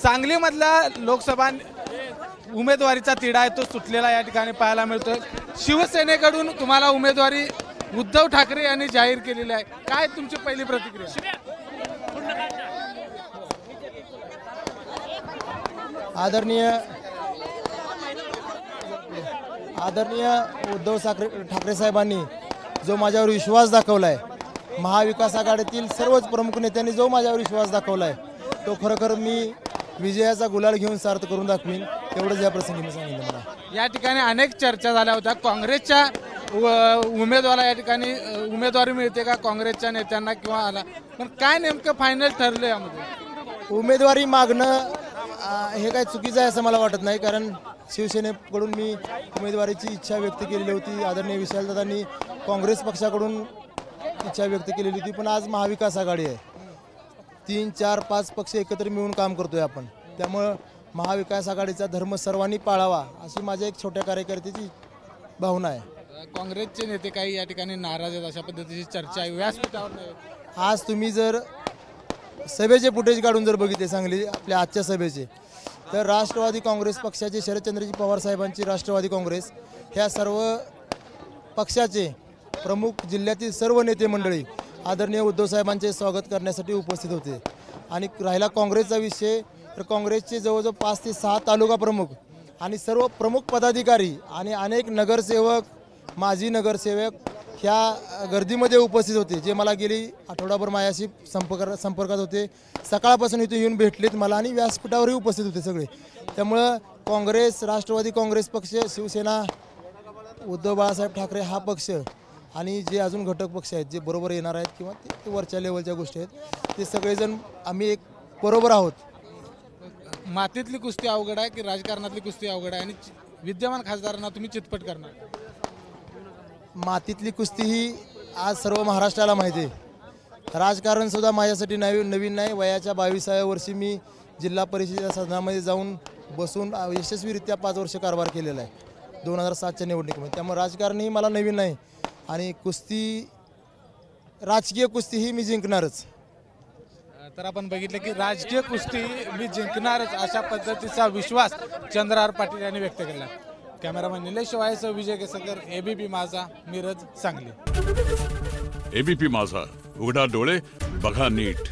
सांगलीमधला लोकसभा उमेदवारीचा तिढा आहे तो सुटलेला या ठिकाणी पाहायला मिळतोय। शिवसेनेकडून तुम्हाला उमेदवारी उद्धव ठाकरे यांनी जाहीर केलेली आहे, काय तुमची पहिली प्रतिक्रिया? आदरणीय उद्धव ठाकरे साहेबांनी जो माझ्यावर विश्वास दाखवलाय, महाविकास आघाडीतील सर्वच प्रमुख नेत्यांनी जो माझ्यावर विश्वास दाखवलाय, तो खरोखर मी विजयाचा गुलाल घेऊन सार्थ करून दाखवीन, एवढंच या प्रसंगी मी सांगितलं। मला या ठिकाणी अनेक चर्चा झाल्या होत्या, काँग्रेसच्या उमेदवाराला या ठिकाणी उमेदवारी मिळते का काँग्रेसच्या नेत्यांना किंवा आला, पण काय नेमकं फायनल ठरलं यामध्ये? उमेदवारी मागणं हे काय चुकीचं आहे असं मला वाटत नाही, कारण शिवसेनेकडून मी उमेदवारीची इच्छा व्यक्त केलेली होती। आदरणीय विशालदादांनी काँग्रेस पक्षाकडून इच्छा व्यक्त केलेली होती, पण आज महाविकास आघाडी आहे, 3, 4, 5 पक्ष एकत्र मिळून काम करतोय आपण, त्यामुळं महाविकास आघाडीचा धर्म सर्वांनी पाळावा अशी माझ्या एक छोट्या कार्यकर्त्याची भावना आहे। काँग्रेसचे नेते काही या ठिकाणी नाराज आहेत अशा पद्धतीची चर्चा आहे व्यासपीठावर नाही। आज तुम्ही जर सभेचे फुटेज काढून जर बघितले सांगली आपल्या आजच्या सभेचे, तर राष्ट्रवादी काँग्रेस पक्षाचे शरदचंद्रजी पवार साहेबांची राष्ट्रवादी काँग्रेस ह्या सर्व पक्षाचे प्रमुख जिल्ह्यातील सर्व नेते मंडळी आदरणीय उद्धव साहेबांचे स्वागत करण्यासाठी उपस्थित होते। आणि राहिला काँग्रेसचा विषय, तर काँग्रेसचे जवळजवळ 5 ते 6 तालुका प्रमुख आणि सर्व प्रमुख पदाधिकारी आणि अनेक नगरसेवक, माजी नगरसेवक ह्या गर्दीमध्ये उपस्थित होते, जे मला गेली आठवडाभर माझ्याशी संपर्कात होते। सकाळपासून इथे येऊन भेटलेत मला आणि व्यासपीठावरही उपस्थित होते सगळे। त्यामुळं काँग्रेस, राष्ट्रवादी काँग्रेस पक्ष, शिवसेना, उद्धव बाळासाहेब ठाकरे हा पक्ष आणि जे अजून घटक पक्ष आहेत जे बरोबर येणार आहेत किंवा ते वरच्या लेवलच्या गोष्टी आहेत, ते सगळेजण आम्ही एक बरोबर आहोत। मातीतली कुस्ती अवघड आहे की राजकारणातली कुस्ती अवघड आहे, आणि विद्यमान खासदारांना तुम्ही चितपट करणार? मातीतली कुस्ती ही आज सर्व महाराष्ट्राला माहिती आहे। राजकारण सुद्धा माझ्यासाठी नवीन नाही। वयाच्या 22व्या वर्षी मी जिल्हा परिषदेच्या सदनामध्ये जाऊन बसून यशस्वीरित्या 5 वर्ष कारभार केलेला आहे 2007च्या निवडणुकीमध्ये, त्यामुळे राजकारण ही मला नवीन नाही आणि कुस्ती, राजकीय कुस्ती ही मी जिंकणारच। तर आपण बघितलं की राजकीय कुस्ती मी जिंकणारच अशा पद्धतीचा विश्वास चंद्रहार पाटील यांनी व्यक्त केला। कॅमेरामॅन निलेश शिवायसह विजय केसकर, एबीपी माझा, मिरज, सांगली। एबीपी माझा, उघडा डोळे बघा नीट।